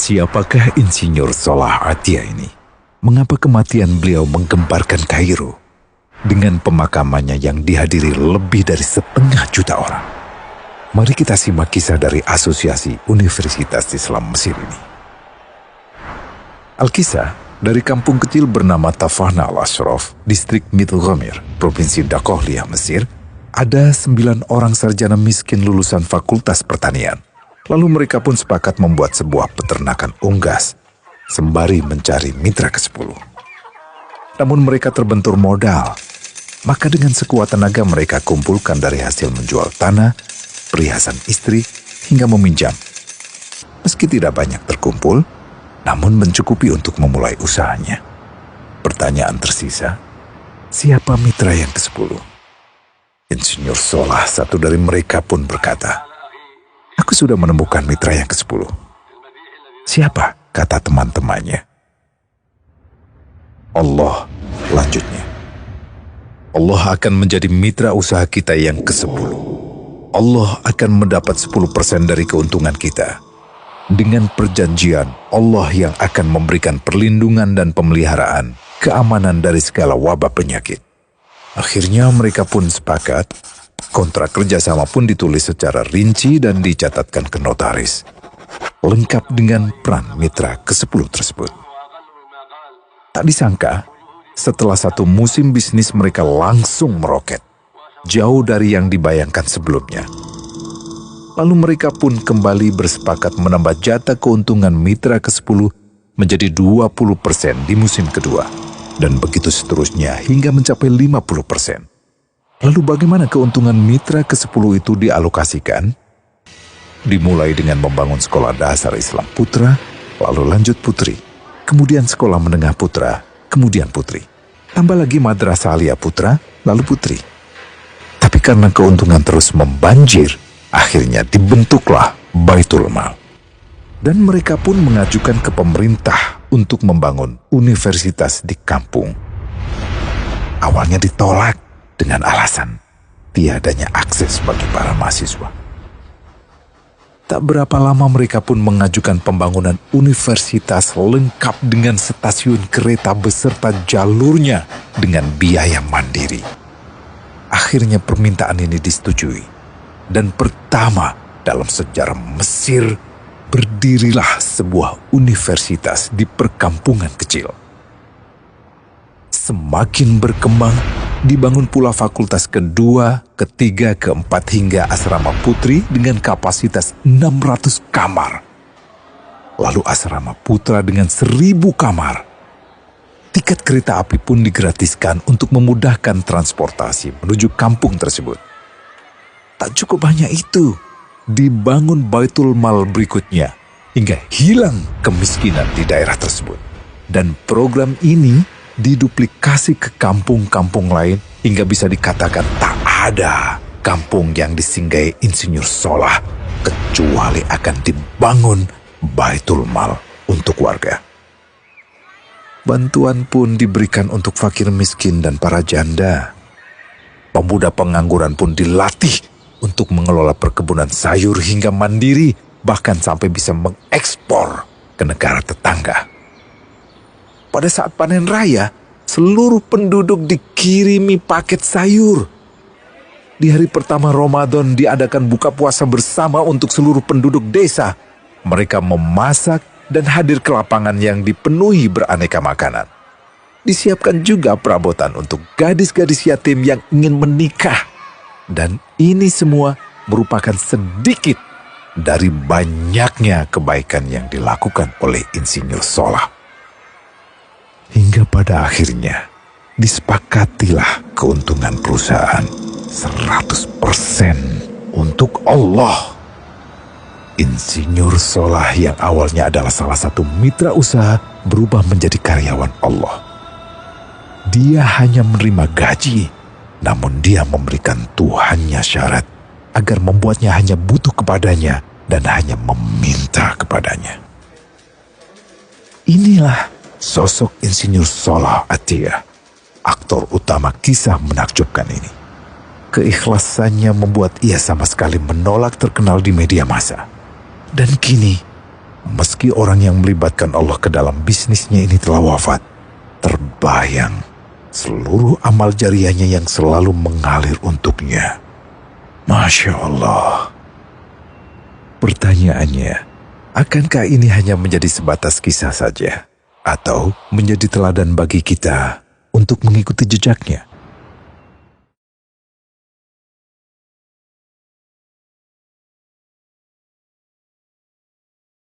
Siapakah Insinyur Solah Atia ini? Mengapa kematian beliau menggemparkan Kairo? Dengan pemakamannya yang dihadiri lebih dari 1,5 juta orang. Mari kita simak kisah dari Asosiasi Universitas Islam Mesir ini. Al-Kisah dari kampung kecil bernama Tafahna al-Ashraf, distrik Middle Ghamir, Provinsi Dakohliah, Mesir, ada 9 orang sarjana miskin lulusan Fakultas Pertanian. Lalu mereka pun sepakat membuat sebuah peternakan unggas, sembari mencari mitra ke-10. Namun mereka terbentur modal, maka dengan sekuat tenaga mereka kumpulkan dari hasil menjual tanah, perhiasan istri, hingga meminjam. Meski tidak banyak terkumpul, namun mencukupi untuk memulai usahanya. Pertanyaan tersisa, siapa mitra yang ke-10? Insinyur Solah, satu dari mereka, pun berkata, "Aku sudah menemukan mitra yang ke-10. Siapa?" kata teman-temannya. "Allah," lanjutnya. "Allah akan menjadi mitra usaha kita yang ke-10. Allah akan mendapat 10% dari keuntungan kita. Dengan perjanjian, Allah yang akan memberikan perlindungan dan pemeliharaan, keamanan dari segala wabah penyakit." Akhirnya mereka pun sepakat. Kontrak kerjasama pun ditulis secara rinci dan dicatatkan ke notaris, lengkap dengan peran mitra ke-10 tersebut. Tak disangka, setelah 1 musim bisnis mereka langsung meroket, jauh dari yang dibayangkan sebelumnya. Lalu mereka pun kembali bersepakat menambah jatah keuntungan mitra ke-10 menjadi 20% di musim kedua, dan begitu seterusnya hingga mencapai 50%. Lalu bagaimana keuntungan mitra ke-10 itu dialokasikan? Dimulai dengan membangun sekolah dasar Islam putra, lalu lanjut putri, kemudian sekolah menengah putra, kemudian putri. Tambah lagi madrasah aliyah putra, lalu putri. Tapi karena keuntungan terus membanjir, akhirnya dibentuklah Baitul Mal. Dan mereka pun mengajukan ke pemerintah untuk membangun universitas di kampung. Awalnya ditolak dengan alasan tiadanya akses bagi para mahasiswa. Tak berapa lama mereka pun mengajukan pembangunan universitas lengkap dengan stasiun kereta beserta jalurnya dengan biaya mandiri. Akhirnya permintaan ini disetujui, dan pertama dalam sejarah Mesir berdirilah sebuah universitas di perkampungan kecil. Semakin berkembang, dibangun pula fakultas kedua, ketiga, keempat hingga asrama putri dengan kapasitas 600 kamar. Lalu asrama putra dengan 1.000 kamar. Tiket kereta api pun digratiskan untuk memudahkan transportasi menuju kampung tersebut. Tak cukup hanya itu, dibangun Baitul Mal berikutnya hingga hilang kemiskinan di daerah tersebut. Dan program ini diduplikasi ke kampung-kampung lain hingga bisa dikatakan tak ada kampung yang disinggahi Insinyur Solah kecuali akan dibangun Baitul Mal untuk warga. Bantuan pun diberikan untuk fakir miskin dan para janda. Pemuda pengangguran pun dilatih untuk mengelola perkebunan sayur hingga mandiri, bahkan sampai bisa mengekspor ke negara tetangga. Pada saat panen raya, seluruh penduduk dikirimi paket sayur. Di hari pertama Ramadan diadakan buka puasa bersama untuk seluruh penduduk desa. Mereka memasak dan hadir ke lapangan yang dipenuhi beraneka makanan. Disiapkan juga perabotan untuk gadis-gadis yatim yang ingin menikah. Dan ini semua merupakan sedikit dari banyaknya kebaikan yang dilakukan oleh Insinyur Solah. Hingga pada akhirnya disepakatilah keuntungan perusahaan 100% untuk Allah. Insinyur Solah yang awalnya adalah salah satu mitra usaha berubah menjadi karyawan Allah. Dia hanya menerima gaji, namun dia memberikan Tuhannya syarat agar membuatnya hanya butuh kepadanya dan hanya meminta kepadanya. Inilah sosok Insinyur Solah Atia, aktor utama kisah menakjubkan ini. Keikhlasannya membuat ia sama sekali menolak terkenal di media massa. Dan kini, meski orang yang melibatkan Allah ke dalam bisnisnya ini telah wafat, terbayang seluruh amal jariahnya yang selalu mengalir untuknya. Masya Allah. Pertanyaannya, akankah ini hanya menjadi sebatas kisah saja? Atau menjadi teladan bagi kita untuk mengikuti jejaknya?